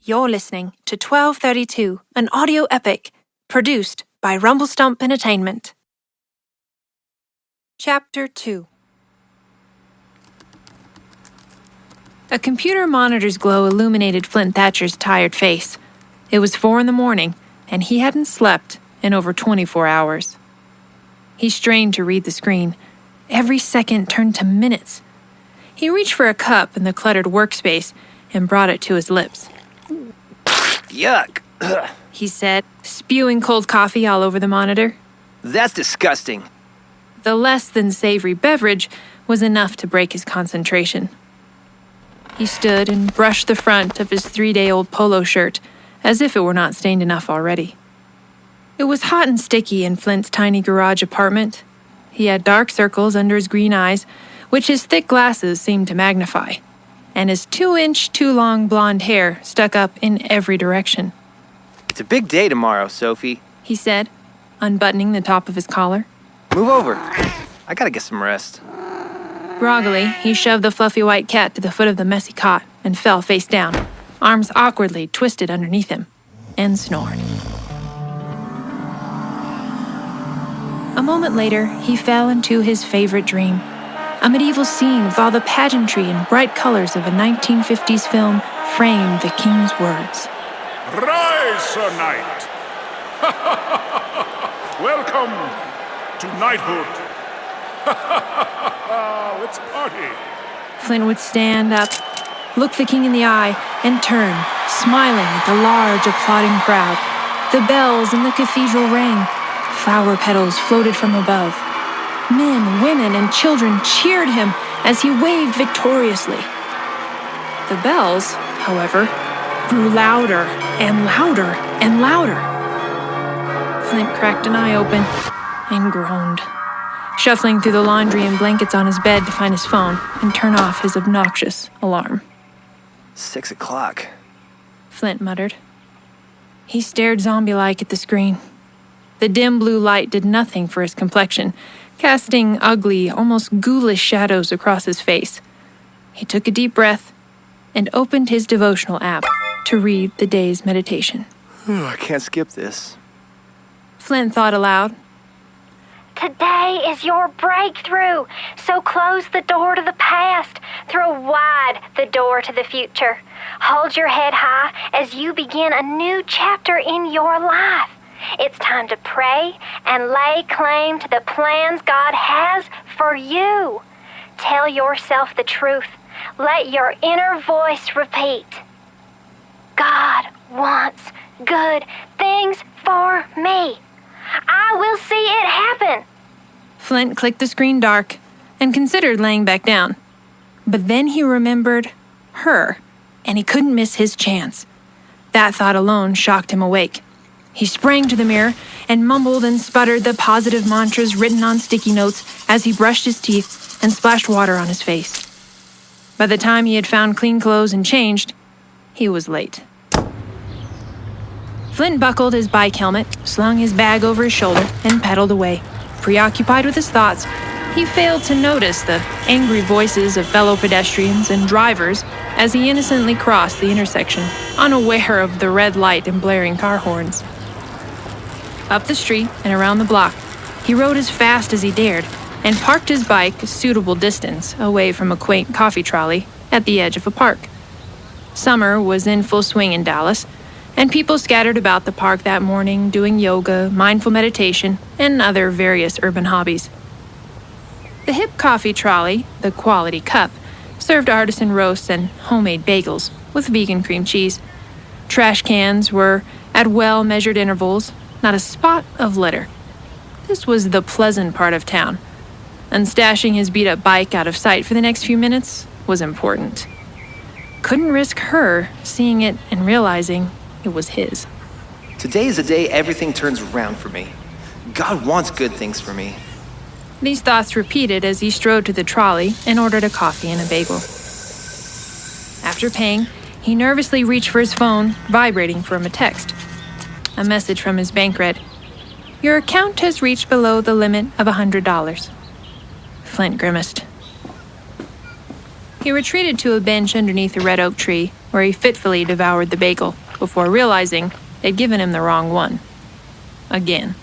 You're listening to 1232, an audio epic, produced by Rumblestump Entertainment. Chapter 2. A computer monitor's glow illuminated Flint Thatcher's tired face. It was 4 a.m, and he hadn't slept in over 24 hours. He strained to read the screen. Every second turned to minutes. He reached for a cup in the cluttered workspace and brought it to his lips. Yuck, he said, spewing cold coffee all over the monitor. That's disgusting. The less than savory beverage was enough to break his concentration. He stood and brushed the front of his 3-day-old polo shirt, as if it were not stained enough already. It was hot and sticky in Flint's tiny garage apartment. He had dark circles under his green eyes, which his thick glasses seemed to magnify, and his 2-inch, too-long blonde hair stuck up in every direction. It's a big day tomorrow, Sophie, he said, unbuttoning the top of his collar. Move over. I gotta get some rest. Groggily, he shoved the fluffy white cat to the foot of the messy cot and fell face down, arms awkwardly twisted underneath him, and snored. A moment later, he fell into his favorite dream, a medieval scene with all the pageantry and bright colors of a 1950s film framed the king's words. Rise, Sir Knight! Welcome to knighthood! Let's party! Flint would stand up, look the king in the eye, and turn, smiling at the large, applauding crowd. The bells in the cathedral rang. Flower petals floated from above. Men, women, and children cheered him as he waved victoriously. The bells, however, grew louder and louder and louder. Flint cracked an eye open and groaned, shuffling through the laundry and blankets on his bed to find his phone and turn off his obnoxious alarm. 6 o'clock. Flint muttered. He stared zombie-like at the screen. The dim blue light did nothing for his complexion, casting ugly, almost ghoulish shadows across his face. He took a deep breath and opened his devotional app to read the day's meditation. I can't skip this. Flint thought aloud. Today is your breakthrough, so close the door to the past. Throw wide the door to the future. Hold your head high as you begin a new chapter in your life. It's time to pray and lay claim to the plans God has for you. Tell yourself the truth. Let your inner voice repeat. God wants good things for me. I will see it happen. Flint clicked the screen dark and considered laying back down. But then he remembered her, and he couldn't miss his chance. That thought alone shocked him awake. He sprang to the mirror and mumbled and sputtered the positive mantras written on sticky notes as he brushed his teeth and splashed water on his face. By the time he had found clean clothes and changed, he was late. Flint buckled his bike helmet, slung his bag over his shoulder, and pedaled away. Preoccupied with his thoughts, he failed to notice the angry voices of fellow pedestrians and drivers as he innocently crossed the intersection, unaware of the red light and blaring car horns. Up the street and around the block, he rode as fast as he dared and parked his bike a suitable distance away from a quaint coffee trolley at the edge of a park. Summer was in full swing in Dallas, and people scattered about the park that morning doing yoga, mindful meditation, and other various urban hobbies. The hip coffee trolley, the Quality Cup, served artisan roasts and homemade bagels with vegan cream cheese. Trash cans were at well-measured intervals, not a spot of litter. This was the pleasant part of town, and stashing his beat-up bike out of sight for the next few minutes was important. Couldn't risk her seeing it and realizing it was his. Today is the day everything turns around for me. God wants good things for me. These thoughts repeated as he strode to the trolley and ordered a coffee and a bagel. After paying, he nervously reached for his phone, vibrating from a text. A message from his bank read, "Your account has reached below the limit of $100. Flint grimaced. He retreated to a bench underneath a red oak tree, where he fitfully devoured the bagel, before realizing they'd given him the wrong one. Again.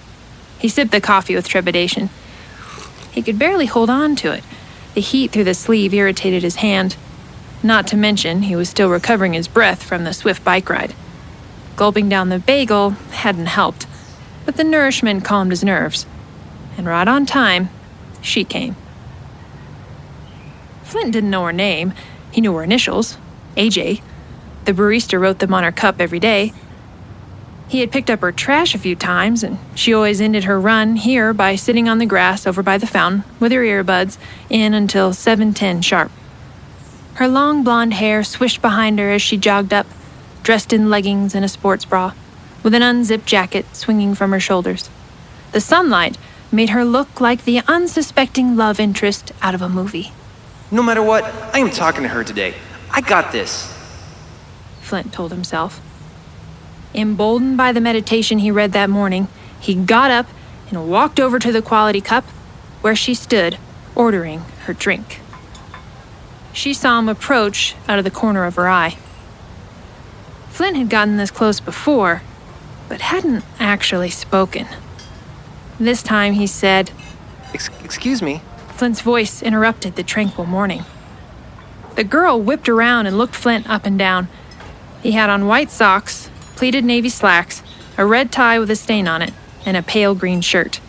He sipped the coffee with trepidation. He could barely hold on to it. The heat through the sleeve irritated his hand. Not to mention, he was still recovering his breath from the swift bike ride. Gulping down the bagel hadn't helped, but the nourishment calmed his nerves. And right on time, she came. Flint didn't know her name. He knew her initials, AJ. The barista wrote them on her cup every day. He had picked up her trash a few times, and she always ended her run here by sitting on the grass over by the fountain with her earbuds in until 7:10 sharp. Her long blonde hair swished behind her as she jogged up, dressed in leggings and a sports bra, with an unzipped jacket swinging from her shoulders. The sunlight made her look like the unsuspecting love interest out of a movie. No matter what, I am talking to her today. I got this. Flint told himself. Emboldened by the meditation he read that morning, he got up and walked over to the quality cup, where she stood, ordering her drink. She saw him approach out of the corner of her eye. Flint had gotten this close before, but hadn't actually spoken. This time he said, Excuse me. Flint's voice interrupted the tranquil morning. The girl whipped around and looked Flint up and down. He had on white socks, pleated navy slacks, a red tie with a stain on it, and a pale green shirt.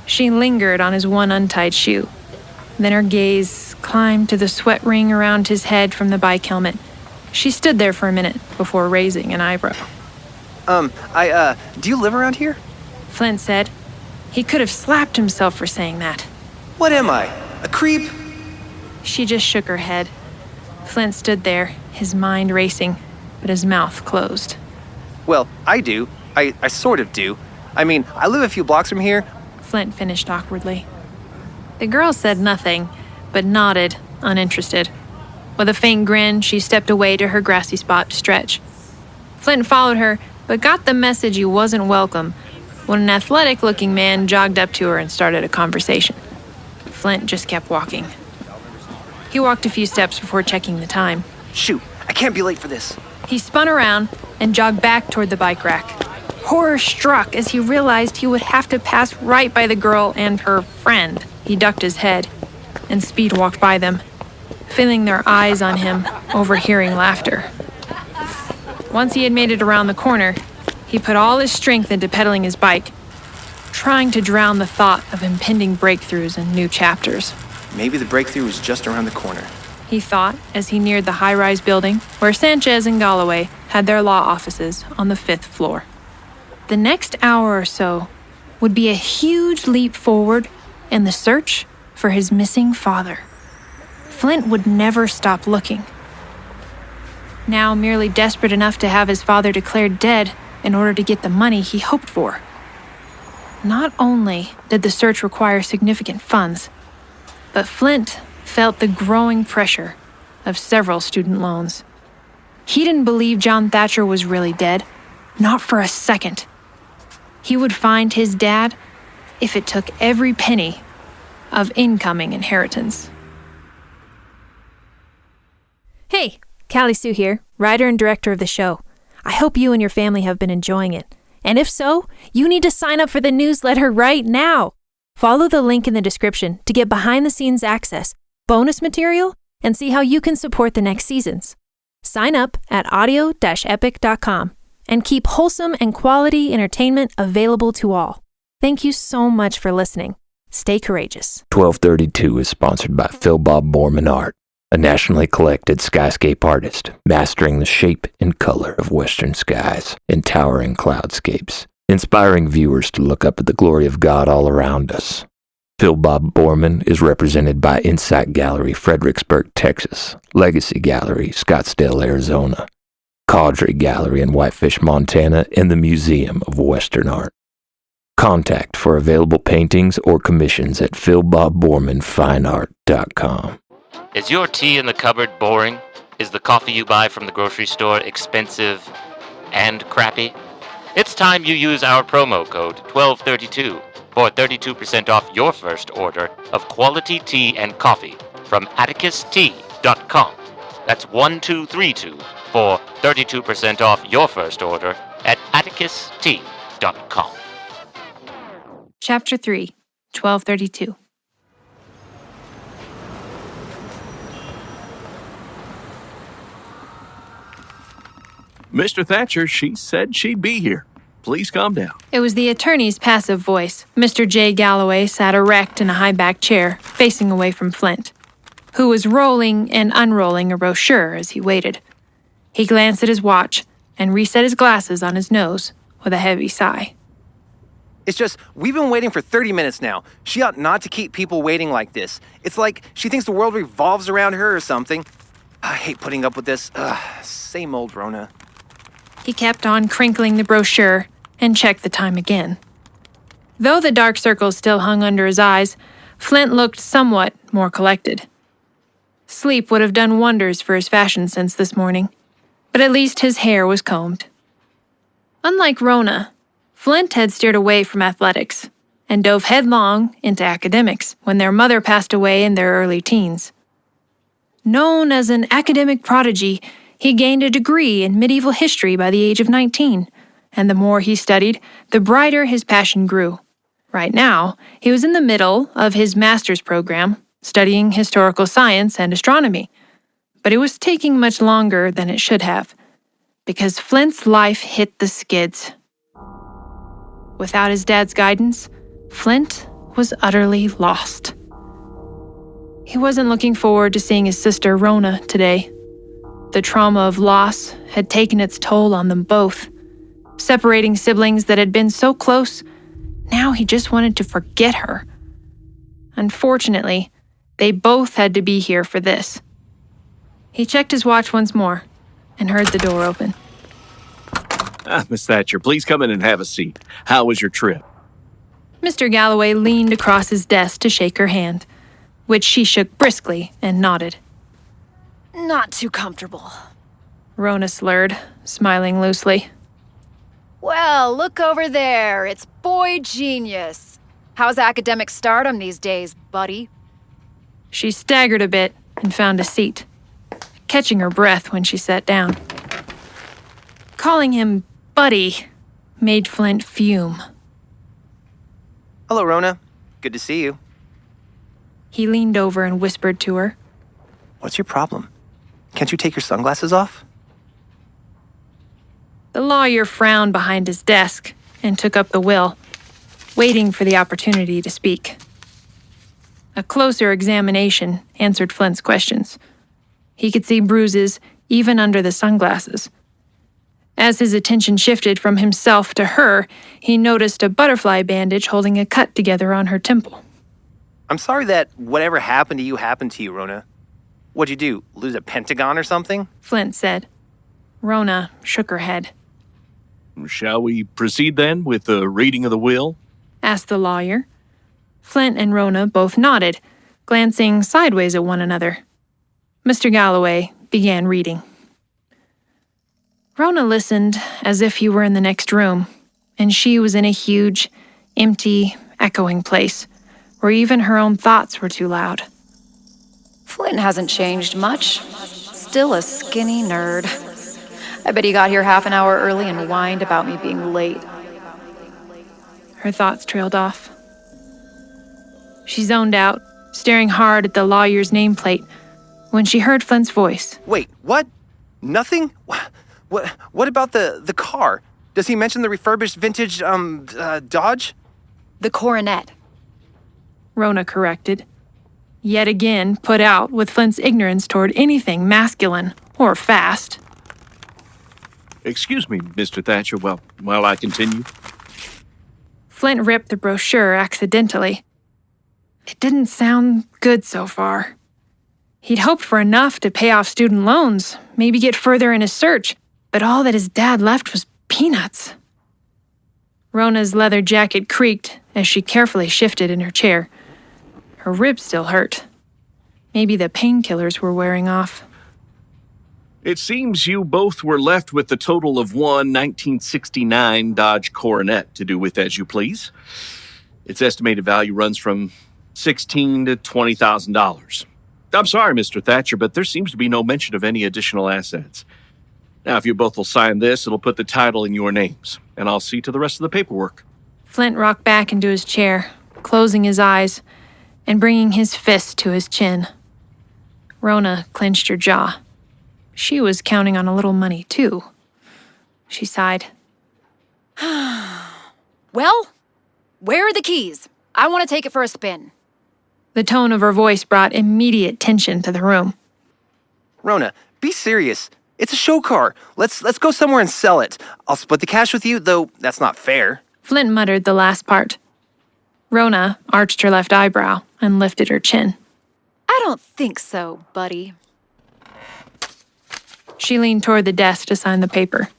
She lingered on his one untied shoe. Then her gaze climbed to the sweat ring around his head from the bike helmet. She stood there for a minute before raising an eyebrow. Do you live around here? Flint said. He could have slapped himself for saying that. What am I? A creep? She just shook her head. Flint stood there, his mind racing, but his mouth closed. Well, I do. I sort of do. I mean, I live a few blocks from here. Flint finished awkwardly. The girl said nothing, but nodded, uninterested. With a faint grin, she stepped away to her grassy spot to stretch. Flint followed her, but got the message he wasn't welcome when an athletic-looking man jogged up to her and started a conversation. Flint just kept walking. He walked a few steps before checking the time. Shoot, I can't be late for this. He spun around and jogged back toward the bike rack. Horror struck as he realized he would have to pass right by the girl and her friend. He ducked his head, and Speed walked by them, feeling their eyes on him, overhearing laughter. Once he had made it around the corner, he put all his strength into pedaling his bike, trying to drown the thought of impending breakthroughs and new chapters. Maybe the breakthrough is just around the corner, he thought as he neared the high-rise building where Sanchez and Galloway had their law offices on the 5th floor. The next hour or so would be a huge leap forward in the search for his missing father. Flint would never stop looking. Now merely desperate enough to have his father declared dead in order to get the money he hoped for. Not only did the search require significant funds, but Flint felt the growing pressure of several student loans. He didn't believe John Thatcher was really dead, not for a second. He would find his dad if it took every penny of incoming inheritance. Hey, Callie Sue here, writer and director of the show. I hope you and your family have been enjoying it. And if so, you need to sign up for the newsletter right now. Follow the link in the description to get behind-the-scenes access, bonus material, and see how you can support the next seasons. Sign up at audio-epic.com and keep wholesome and quality entertainment available to all. Thank you so much for listening. Stay courageous. 1232 is sponsored by Phil Bob Borman Art, a nationally collected skyscape artist, mastering the shape and color of western skies and towering cloudscapes, inspiring viewers to look up at the glory of God all around us. Phil Bob Borman is represented by Insight Gallery, Fredericksburg, Texas, Legacy Gallery, Scottsdale, Arizona, Caudry Gallery in Whitefish, Montana, and the Museum of Western Art. Contact for available paintings or commissions at philbobbormanfineart.com. Is your tea in the cupboard boring? Is the coffee you buy from the grocery store expensive and crappy? It's time you use our promo code 1232 for 32% off your first order of quality tea and coffee from Atticus Tea That's 1232 for 32% off your first order at atticust.com. Chapter 3, 1232. Mr. Thatcher, she said she'd be here. Please calm down. It was the attorney's passive voice. Mr. J. Galloway sat erect in a high-backed chair, facing away from Flint, who was rolling and unrolling a brochure as he waited. He glanced at his watch and reset his glasses on his nose with a heavy sigh. It's just, we've been waiting for 30 minutes now. She ought not to keep people waiting like this. It's like she thinks the world revolves around her or something. I hate putting up with this. Same old Rhona. He kept on crinkling the brochure and checked the time again. Though the dark circles still hung under his eyes, Flint looked somewhat more collected. Sleep would have done wonders for his fashion sense this morning, but at least his hair was combed. Unlike Rhona, Flint had steered away from athletics and dove headlong into academics when their mother passed away in their early teens. Known as an academic prodigy, he gained a degree in medieval history by the age of 19, and the more he studied, the brighter his passion grew. Right now, he was in the middle of his master's program, studying historical science and astronomy, but it was taking much longer than it should have, because Flint's life hit the skids. Without his dad's guidance, Flint was utterly lost. He wasn't looking forward to seeing his sister Rhona today. The trauma of loss had taken its toll on them both. Separating siblings that had been so close, now he just wanted to forget her. Unfortunately, they both had to be here for this. He checked his watch once more and heard the door open. Miss Thatcher, please come in and have a seat. How was your trip? Mr. Galloway leaned across his desk to shake her hand, which she shook briskly and nodded. Not too comfortable. Rhona slurred, smiling loosely. Well, look over there. It's boy genius. How's academic stardom these days, buddy? She staggered a bit and found a seat, catching her breath when she sat down. Calling him buddy made Flint fume. Hello, Rhona. Good to see you. He leaned over and whispered to her. What's your problem? Can't you take your sunglasses off? The lawyer frowned behind his desk and took up the will, waiting for the opportunity to speak. A closer examination answered Flint's questions. He could see bruises even under the sunglasses. As his attention shifted from himself to her, he noticed a butterfly bandage holding a cut together on her temple. I'm sorry that whatever happened to you, Rhona. What'd you do, lose a pentagon or something? Flint said. Rhona shook her head. Shall we proceed then with the reading of the will? Asked the lawyer. Flint and Rhona both nodded, glancing sideways at one another. Mr. Galloway began reading. Rhona listened as if he were in the next room, and she was in a huge, empty, echoing place, where even her own thoughts were too loud. Flint hasn't changed much. Still a skinny nerd. I bet he got here half an hour early and whined about me being late. Her thoughts trailed off. She zoned out, staring hard at the lawyer's nameplate, when she heard Flint's voice. Wait, what? Nothing? What about the car? Does he mention the refurbished vintage, Dodge? The coronet. Rhona corrected, yet again put out with Flint's ignorance toward anything masculine or fast. Excuse me, Mr. Thatcher, while I continue. Flint ripped the brochure accidentally. It didn't sound good so far. He'd hoped for enough to pay off student loans, maybe get further in his search, but all that his dad left was peanuts. Rhona's leather jacket creaked as she carefully shifted in her chair. Her ribs still hurt. Maybe the painkillers were wearing off. It seems you both were left with the total of one 1969 Dodge Coronet to do with as you please. Its estimated value runs from $16,000 to $20,000. I'm sorry, Mr. Thatcher, but there seems to be no mention of any additional assets. Now, if you both will sign this, it'll put the title in your names, and I'll see to the rest of the paperwork. Flint rocked back into his chair, closing his eyes and bringing his fist to his chin. Rhona clenched her jaw. She was counting on a little money, too. She sighed. Well, where are the keys? I want to take it for a spin. The tone of her voice brought immediate tension to the room. Rhona, be serious. It's a show car. Let's go somewhere and sell it. I'll split the cash with you, though that's not fair. Flint muttered the last part. Rhona arched her left eyebrow and lifted her chin. I don't think so, buddy. She leaned toward the desk to sign the paper.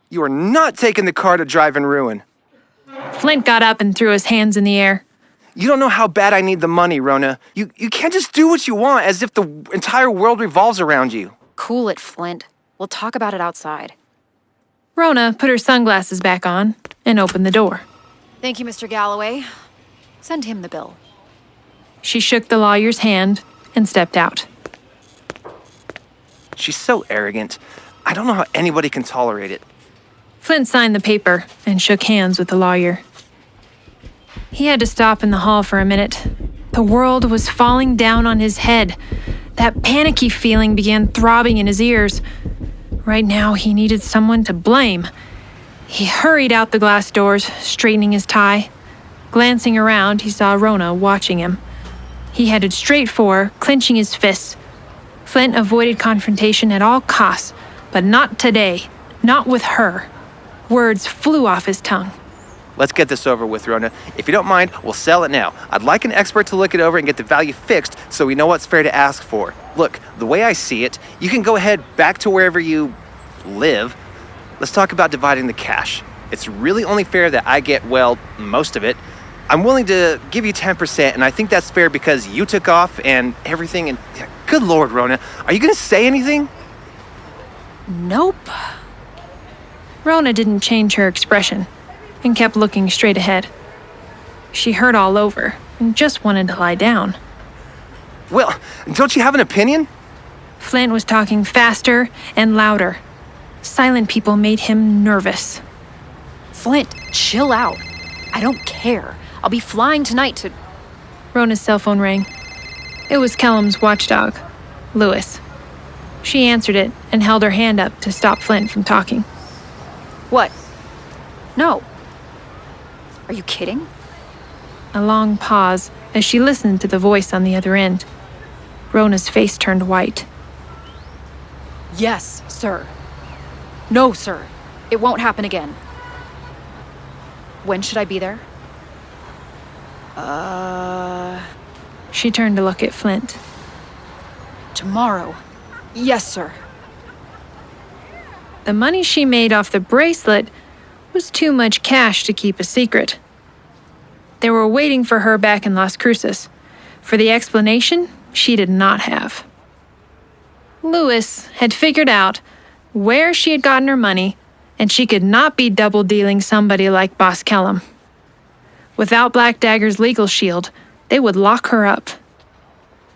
You are not taking the car to drive and ruin. Flint got up and threw his hands in the air. You don't know how bad I need the money, Rhona. You can't just do what you want as if the entire world revolves around you. Cool it, Flint. We'll talk about it outside. Rhona put her sunglasses back on and opened the door. Thank you, Mr. Galloway. Send him the bill. She shook the lawyer's hand and stepped out. She's so arrogant. I don't know how anybody can tolerate it. Flint signed the paper and shook hands with the lawyer. He had to stop in the hall for a minute. The world was falling down on his head. That panicky feeling began throbbing in his ears. Right now, he needed someone to blame. He hurried out the glass doors, straightening his tie. Glancing around, he saw Rhona watching him. He headed straight for her, clenching his fists. Flint avoided confrontation at all costs, but not today, not with her. Words flew off his tongue. Let's get this over with, Rhona. If you don't mind, we'll sell it now. I'd like an expert to look it over and get the value fixed so we know what's fair to ask for. Look, the way I see it, you can go ahead back to wherever you live. Let's talk about dividing the cash. It's really only fair that I get, well, most of it. I'm willing to give you 10%, and I think that's fair because you took off and everything, and good Lord, Rhona, are you going to say anything? Nope. Rhona didn't change her expression and kept looking straight ahead. She hurt all over and just wanted to lie down. Well, don't you have an opinion? Flint was talking faster and louder. Silent people made him nervous. Flint, chill out. I don't care. I'll be flying tonight to... Rhona's cell phone rang. It was Kellum's watchdog, Lewis. She answered it and held her hand up to stop Flint from talking. What? No. Are you kidding? A long pause as she listened to the voice on the other end. Rhona's face turned white. Yes, sir. No, sir. It won't happen again. When should I be there? She turned to look at Flint. Tomorrow. Yes, sir. The money she made off the bracelet was too much cash to keep a secret. They were waiting for her back in Las Cruces. For the explanation, she did not have. Lewis had figured out where she had gotten her money, and she could not be double-dealing somebody like Boss Kellum. Without Black Dagger's legal shield, they would lock her up.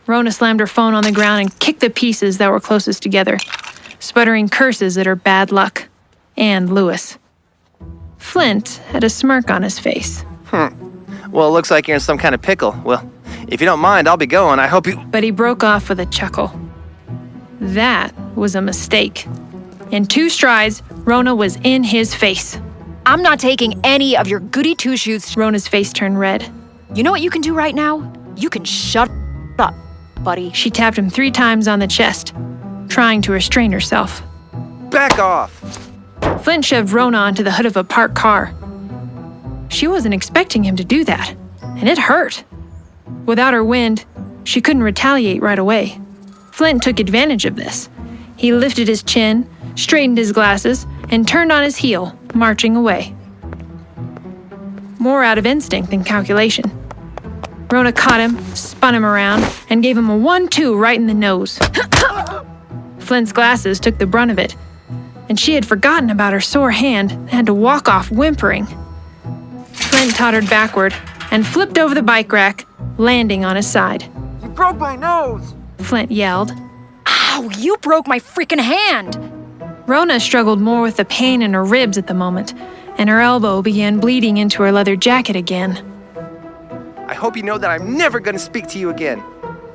Rhona slammed her phone on the ground and kicked the pieces that were closest together, sputtering curses at her bad luck and Lewis. Flint had a smirk on his face. Well, it looks like you're in some kind of pickle. Well, if you don't mind, I'll be going. I hope you... But he broke off with a chuckle. That was a mistake. In 2 strides, Rhona was in his face. I'm not taking any of your goody two-shoes. Rhona's face turned red. You know what you can do right now? You can shut up, buddy. She tapped him 3 times on the chest, trying to restrain herself. Back off! Flint shoved Rhona onto the hood of a parked car. She wasn't expecting him to do that, and it hurt. Without her wind, she couldn't retaliate right away. Flint took advantage of this. He lifted his chin, straightened his glasses, and turned on his heel, marching away. More out of instinct than calculation. Rhona caught him, spun him around, and gave him a 1-2 right in the nose. Flint's glasses took the brunt of it, and she had forgotten about her sore hand and had to walk off whimpering. Flint tottered backward and flipped over the bike rack, landing on his side. You broke my nose! Flint yelled. Ow, you broke my freaking hand! Rhona struggled more with the pain in her ribs at the moment, and her elbow began bleeding into her leather jacket again. I hope you know that I'm never gonna speak to you again.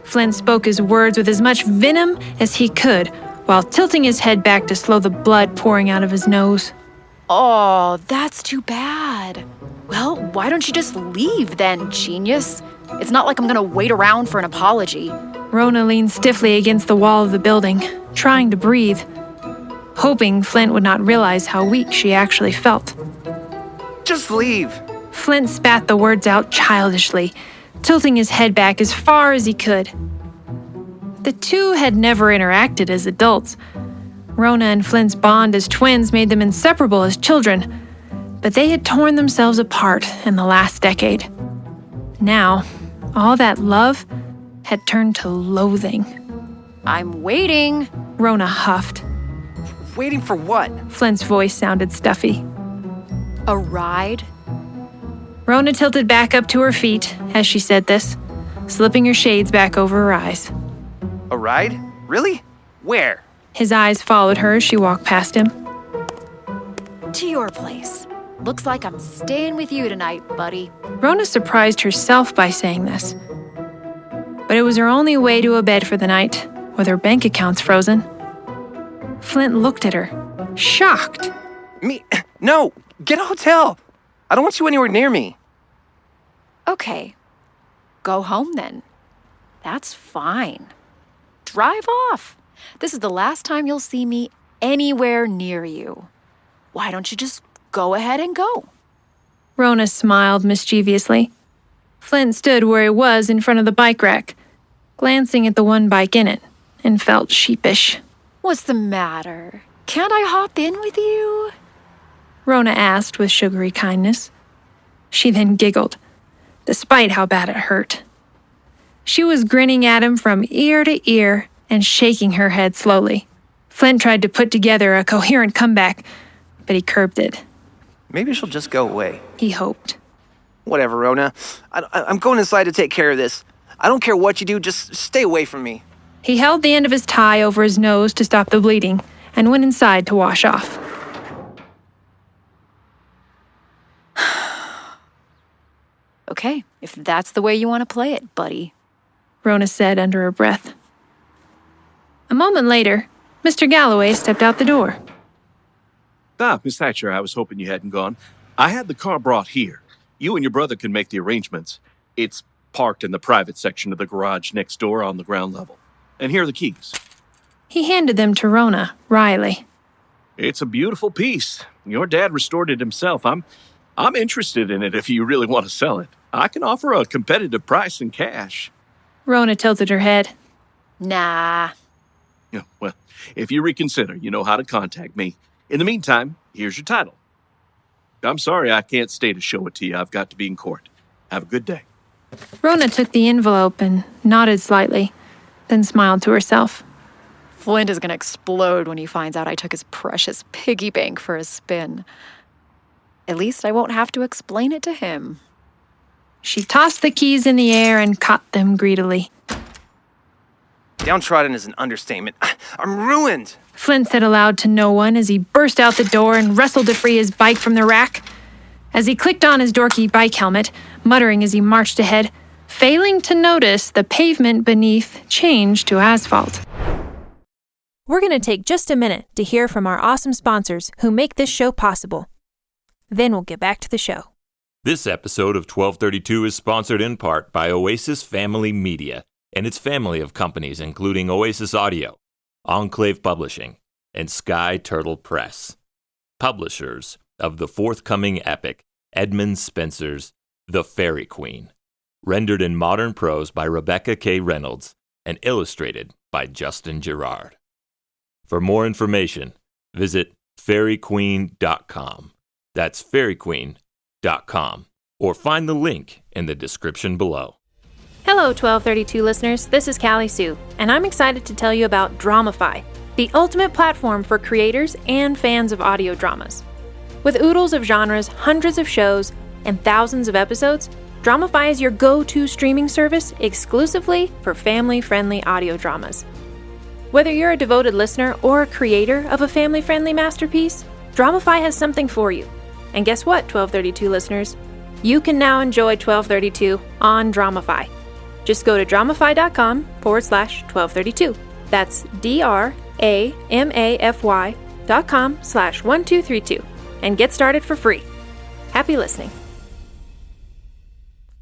Flint spoke his words with as much venom as he could, while tilting his head back to slow the blood pouring out of his nose. Oh, that's too bad. Well, why don't you just leave then, genius? It's not like I'm gonna wait around for an apology. Rhona leaned stiffly against the wall of the building, trying to breathe, hoping Flint would not realize how weak she actually felt. Just leave. Flint spat the words out childishly, tilting his head back as far as he could. The two had never interacted as adults. Rhona and Flint's bond as twins made them inseparable as children, but they had torn themselves apart in the last decade. Now, all that love had turned to loathing. I'm waiting. Rhona huffed. Waiting for what? Flint's voice sounded stuffy. A ride? Rhona tilted back up to her feet as she said this, slipping her shades back over her eyes. A ride? Really? Where? His eyes followed her as she walked past him. To your place. Looks like I'm staying with you tonight, buddy. Rhona surprised herself by saying this. But it was her only way to a bed for the night, with her bank accounts frozen. Flint looked at her, shocked. Me? No! Get a hotel! I don't want you anywhere near me. Okay. Go home then. That's fine. Drive off. This is the last time you'll see me anywhere near you. Why don't you just go ahead and go? Rhona smiled mischievously. Flint stood where he was in front of the bike rack, glancing at the one bike in it, and felt sheepish. What's the matter? Can't I hop in with you? Rhona asked with sugary kindness. She then giggled, despite how bad it hurt. She was grinning at him from ear to ear and shaking her head slowly. Flint tried to put together a coherent comeback, but he curbed it. Maybe she'll just go away. He hoped. Whatever, Rhona. I'm going inside to take care of this. I don't care what you do, just stay away from me. He held the end of his tie over his nose to stop the bleeding and went inside to wash off. Okay, if that's the way you want to play it, buddy. Rhona said under her breath. A moment later, Mr. Galloway stepped out the door. Miss Thatcher, I was hoping you hadn't gone. I had the car brought here. You and your brother can make the arrangements. It's parked in the private section of the garage next door on the ground level. And here are the keys. He handed them to Rhona, wryly. It's a beautiful piece. Your dad restored it himself. I'm interested in it if you really want to sell it. I can offer a competitive price in cash. Rhona tilted her head. Nah. Yeah, well, if you reconsider, you know how to contact me. In the meantime, here's your title. I'm sorry I can't stay to show it to you. I've got to be in court. Have a good day. Rhona took the envelope and nodded slightly, then smiled to herself. Flint is going to explode when he finds out I took his precious piggy bank for a spin. At least I won't have to explain it to him. She tossed the keys in the air and caught them greedily. Downtrodden is an understatement. I'm ruined. Flint said aloud to no one as he burst out the door and wrestled to free his bike from the rack. As he clicked on his dorky bike helmet, muttering as he marched ahead, failing to notice the pavement beneath changed to asphalt. We're going to take just a minute to hear from our awesome sponsors who make this show possible. Then we'll get back to the show. This episode of 1232 is sponsored in part by Oasis Family Media and its family of companies including Oasis Audio, Enclave Publishing, and Sky Turtle Press. Publishers of the forthcoming epic Edmund Spenser's The Fairy Queen, rendered in modern prose by Rebecca K. Reynolds and illustrated by Justin Girard. For more information, visit fairyqueen.com. That's fairyqueen.com, or find the link in the description below. Hello, 1232 listeners. This is Callie Sue, and I'm excited to tell you about Dramify, the ultimate platform for creators and fans of audio dramas. With oodles of genres, hundreds of shows, and thousands of episodes, Dramify is your go-to streaming service exclusively for family-friendly audio dramas. Whether you're a devoted listener or a creator of a family-friendly masterpiece, Dramify has something for you. And guess what, 1232 listeners? You can now enjoy 1232 on Dramify. Just go to dramify.com/1232. That's DRAMAFY.com/1232 and get started for free. Happy listening.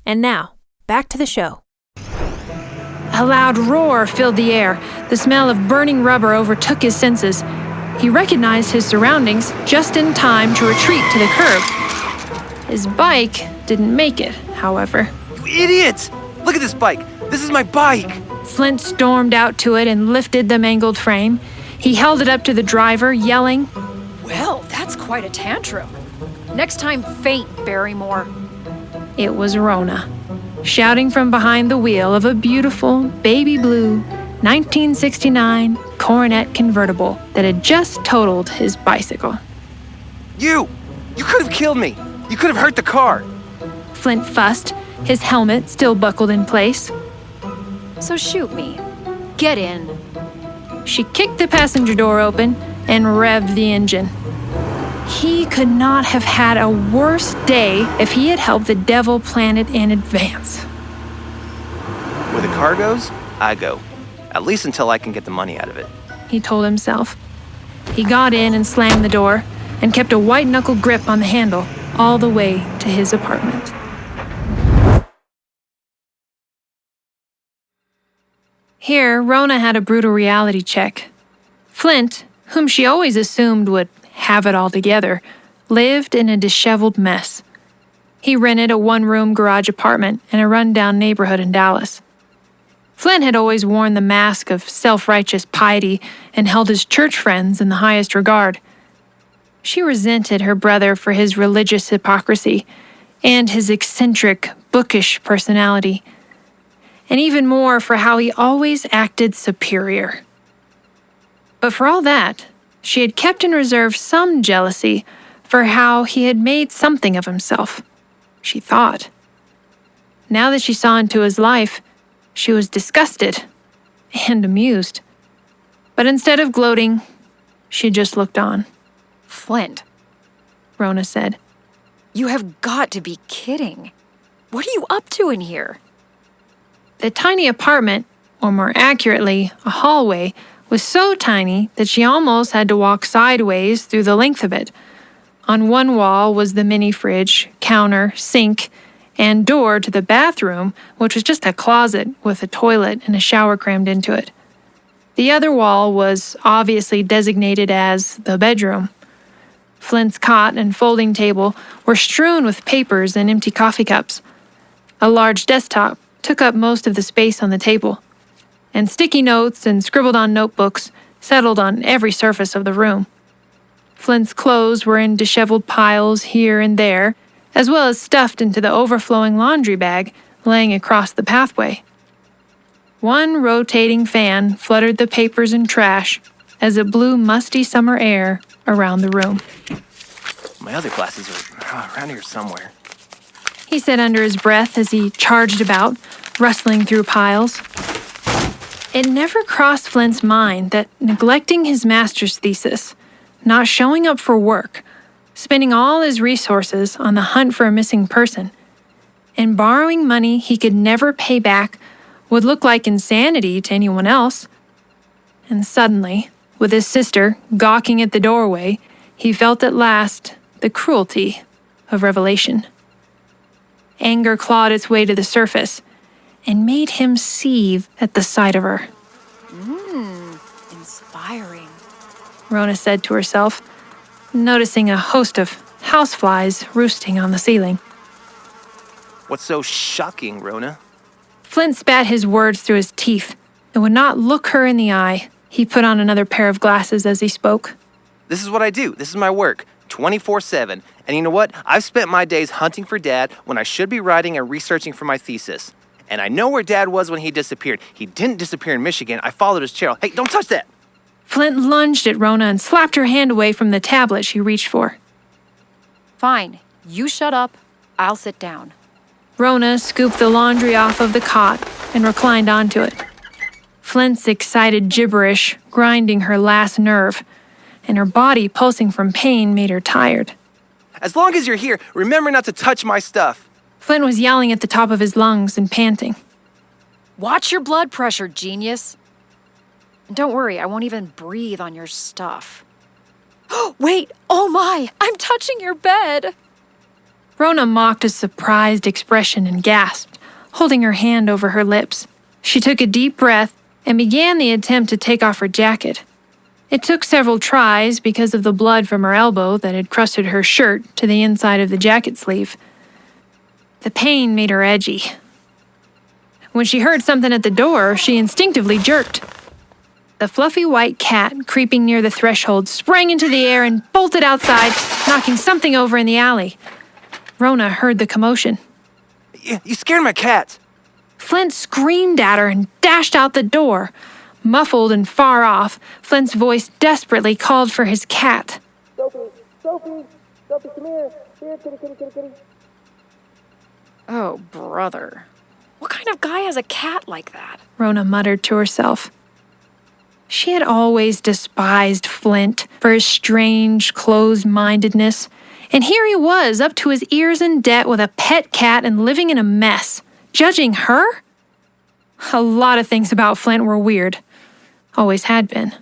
And now, back to the show. A loud roar filled the air. The smell of burning rubber overtook his senses. He recognized his surroundings just in time to retreat to the curb. His bike didn't make it, however. You idiots! Look at this bike! This is my bike! Flint stormed out to it and lifted the mangled frame. He held it up to the driver, yelling, Well, that's quite a tantrum. Next time, faint, Barrymore. It was Rhona, shouting from behind the wheel of a beautiful baby blue 1969 Coronet convertible that had just totaled his bicycle. You could have killed me! You could have hurt the car! Flint fussed, his helmet still buckled in place. So shoot me. Get in. She kicked the passenger door open and revved the engine. He could not have had a worse day if he had helped the Devil Planet in advance. Where the car goes, I go. At least until I can get the money out of it. He told himself. He got in and slammed the door and kept a white-knuckle grip on the handle all the way to his apartment. Here, Rhona had a brutal reality check. Flint, whom she always assumed would have it all together, lived in a disheveled mess. He rented a one-room garage apartment in a rundown neighborhood in Dallas. Flint had always worn the mask of self-righteous piety and held his church friends in the highest regard. She resented her brother for his religious hypocrisy and his eccentric, bookish personality, and even more for how he always acted superior. But for all that, she had kept in reserve some jealousy for how he had made something of himself, she thought. Now that she saw into his life, she was disgusted and amused. But instead of gloating, she just looked on. Flint, Rhona said. You have got to be kidding. What are you up to in here? The tiny apartment, or more accurately, a hallway, was so tiny that she almost had to walk sideways through the length of it. On one wall was the mini fridge, counter, sink, and door to the bathroom, which was just a closet with a toilet and a shower crammed into it. The other wall was obviously designated as the bedroom. Flint's cot and folding table were strewn with papers and empty coffee cups. A large desktop took up most of the space on the table, and sticky notes and scribbled-on notebooks settled on every surface of the room. Flint's clothes were in disheveled piles here and there, as well as stuffed into the overflowing laundry bag laying across the pathway. One rotating fan fluttered the papers and trash as it blew musty summer air around the room. My other glasses are around here somewhere. He said under his breath as he charged about, rustling through piles. It never crossed Flint's mind that neglecting his master's thesis, not showing up for work, spending all his resources on the hunt for a missing person, and borrowing money he could never pay back would look like insanity to anyone else. And suddenly, with his sister gawking at the doorway, he felt at last the cruelty of revelation. Anger clawed its way to the surface and made him seethe at the sight of her. Inspiring. Rhona said to herself, noticing a host of houseflies roosting on the ceiling. What's so shocking, Rhona? Flint spat his words through his teeth and would not look her in the eye. He put on another pair of glasses as he spoke. This is what I do. This is my work. 24/7. And you know what? I've spent my days hunting for Dad when I should be writing and researching for my thesis. And I know where Dad was when he disappeared. He didn't disappear in Michigan. I followed his trail. Hey, don't touch that! Flint lunged at Rhona and slapped her hand away from the tablet she reached for. Fine. You shut up. I'll sit down. Rhona scooped the laundry off of the cot and reclined onto it. Flint's excited gibberish grinding her last nerve, and her body pulsing from pain made her tired. As long as you're here, remember not to touch my stuff. Flint was yelling at the top of his lungs and panting. Watch your blood pressure, genius. And don't worry, I won't even breathe on your stuff. Wait, oh my, I'm touching your bed. Rhona mocked a surprised expression and gasped, holding her hand over her lips. She took a deep breath and began the attempt to take off her jacket. It took several tries because of the blood from her elbow that had crusted her shirt to the inside of the jacket sleeve. The pain made her edgy. When she heard something at the door, she instinctively jerked. The fluffy white cat, creeping near the threshold, sprang into the air and bolted outside, knocking something over in the alley. Rhona heard the commotion. You scared my cat. Flint screamed at her and dashed out the door. Muffled and far off, Flint's voice desperately called for his cat. Sophie, come here. Here, kitty. Oh, brother. What kind of guy has a cat like that? Rhona muttered to herself. She had always despised Flint for his strange, closed-mindedness, and here he was, up to his ears in debt with a pet cat and living in a mess. Judging her? A lot of things about Flint were weird. Always had been.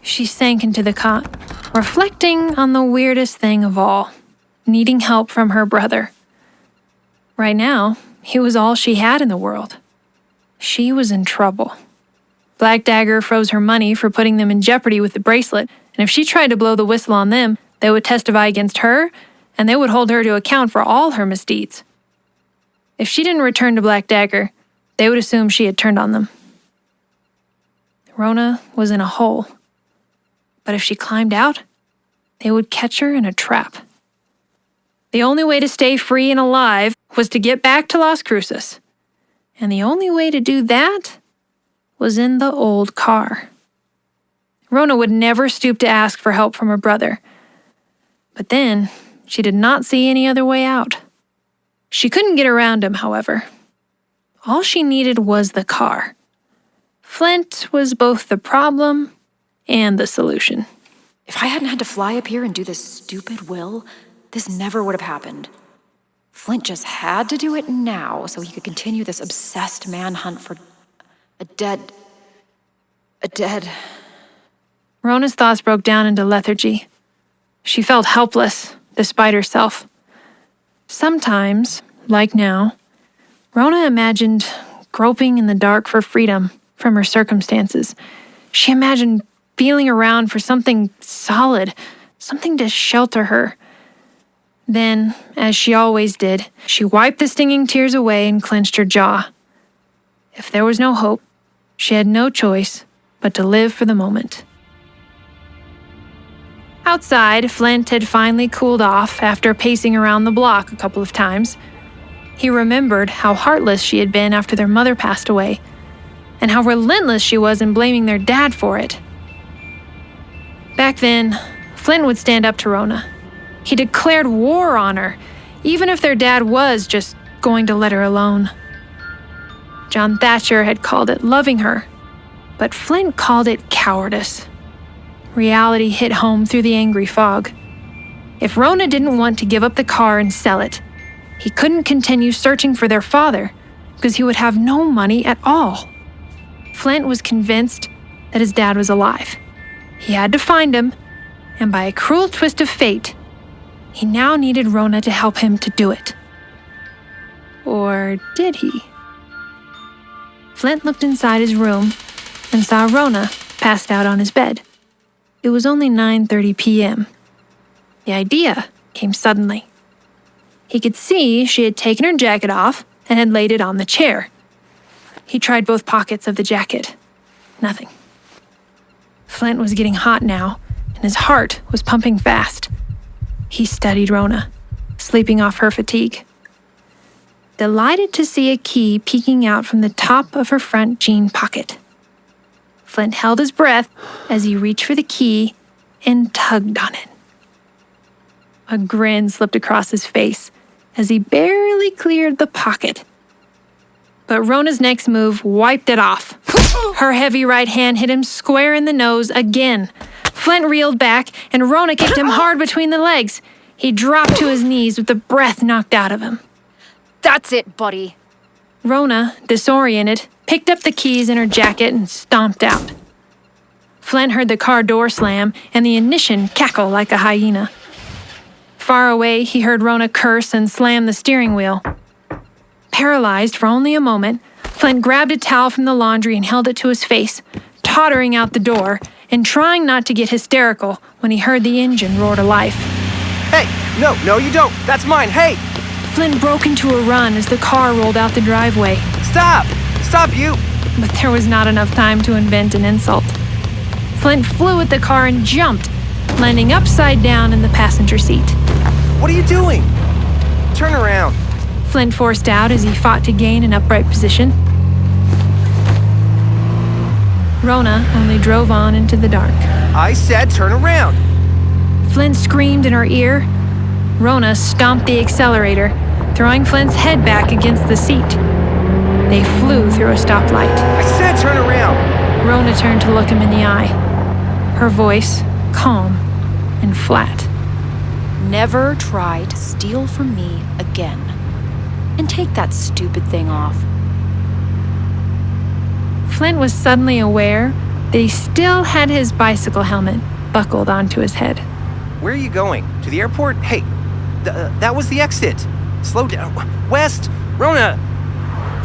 She sank into the cot, reflecting on the weirdest thing of all, needing help from her brother. Right now, he was all she had in the world. She was in trouble. Black Dagger froze her money for putting them in jeopardy with the bracelet, and if she tried to blow the whistle on them, they would testify against her, and they would hold her to account for all her misdeeds. If she didn't return to Black Dagger, they would assume she had turned on them. Rhona was in a hole. But if she climbed out, they would catch her in a trap. The only way to stay free and alive was to get back to Las Cruces. And the only way to do that was in the old car. Rhona would never stoop to ask for help from her brother. But then, she did not see any other way out. She couldn't get around him, however. All she needed was the car. Flint was both the problem and the solution. If I hadn't had to fly up here and do this stupid will, this never would have happened. Flint just had to do it now so he could continue this obsessed manhunt for a dead... Rhona's thoughts broke down into lethargy. She felt helpless, despite herself. Sometimes, like now, Rhona imagined groping in the dark for freedom from her circumstances. She imagined feeling around for something solid, something to shelter her. Then, as she always did, she wiped the stinging tears away and clenched her jaw. If there was no hope, she had no choice but to live for the moment. Outside, Flint had finally cooled off after pacing around the block a couple of times. He remembered how heartless she had been after their mother passed away, and how relentless she was in blaming their dad for it. Back then, Flint would stand up to Rhona. He declared war on her, even if their dad was just going to let her alone. John Thatcher had called it loving her, but Flint called it cowardice. Reality hit home through the angry fog. If Rhona didn't want to give up the car and sell it, he couldn't continue searching for their father because he would have no money at all. Flint was convinced that his dad was alive. He had to find him, and by a cruel twist of fate, he now needed Rhona to help him to do it. Or did he? Flint looked inside his room and saw Rhona passed out on his bed. It was only 9:30 p.m. The idea came suddenly. He could see she had taken her jacket off and had laid it on the chair. He tried both pockets of the jacket. Nothing. Flint was getting hot now, and his heart was pumping fast. He studied Rhona, sleeping off her fatigue. Delighted to see a key peeking out from the top of her front jean pocket. Flint held his breath as he reached for the key and tugged on it. A grin slipped across his face as he barely cleared the pocket. But Rhona's next move wiped it off. Her heavy right hand hit him square in the nose again. Flint reeled back, and Rhona kicked him hard between the legs. He dropped to his knees with the breath knocked out of him. That's it, buddy. Rhona, disoriented, picked up the keys in her jacket and stomped out. Flint heard the car door slam and the ignition cackle like a hyena. Far away, he heard Rhona curse and slam the steering wheel. Paralyzed for only a moment, Flint grabbed a towel from the laundry and held it to his face, tottering out the door and trying not to get hysterical when he heard the engine roar to life. Hey, no, you don't. That's mine. Hey, Flint broke into a run as the car rolled out the driveway. stop you. But there was not enough time to invent an insult. Flint flew at the car and jumped, landing upside down in the passenger seat. What are you doing? Turn around. Flint forced out as he fought to gain an upright position. Rhona only drove on into the dark. I said turn around. Flint screamed in her ear. Rhona stomped the accelerator, throwing Flint's head back against the seat. They flew through a stoplight. I said turn around. Rhona turned to look him in the eye, her voice calm and flat. Never try to steal from me again. And take that stupid thing off. Flint was suddenly aware that he still had his bicycle helmet buckled onto his head. Where are you going? To the airport? Hey, that was the exit. Slow down. West, Rhona.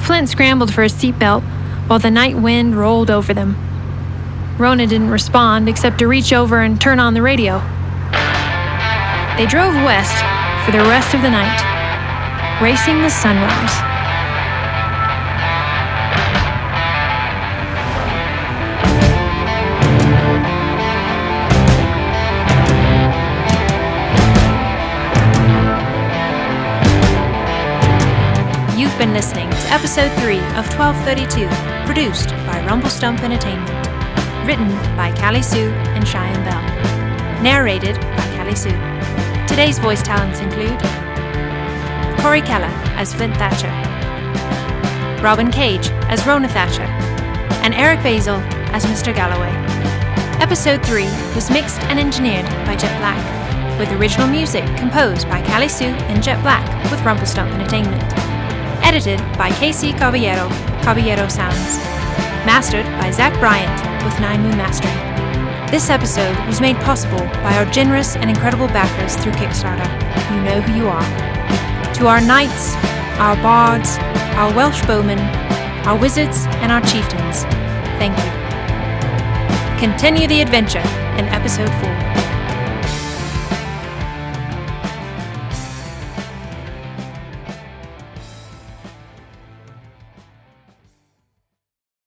Flint scrambled for his seatbelt while the night wind rolled over them. Rhona didn't respond except to reach over and turn on the radio. They drove west for the rest of the night, racing the sunrise. You've been listening to episode 3 of 1232, produced by Rumblestump Entertainment. Written by Callie Sue and Cheyenne Bell. Narrated by Callie Sue. Today's voice talents include Corey Keller as Flint Thatcher, Robin Cage as Rhona Thatcher, and Eric Basil as Mr. Galloway. Episode 3 was mixed and engineered by Jet Black, with original music composed by Callie Sue and Jet Black with Rumblestump Entertainment. Edited by KC Caballero Sounds. Mastered by Zach Bryant with 9 Moon Mastering. This episode was made possible by our generous and incredible backers through Kickstarter. You know who you are. To our knights, our bards, our Welsh bowmen, our wizards, and our chieftains, thank you. Continue the adventure in episode 4.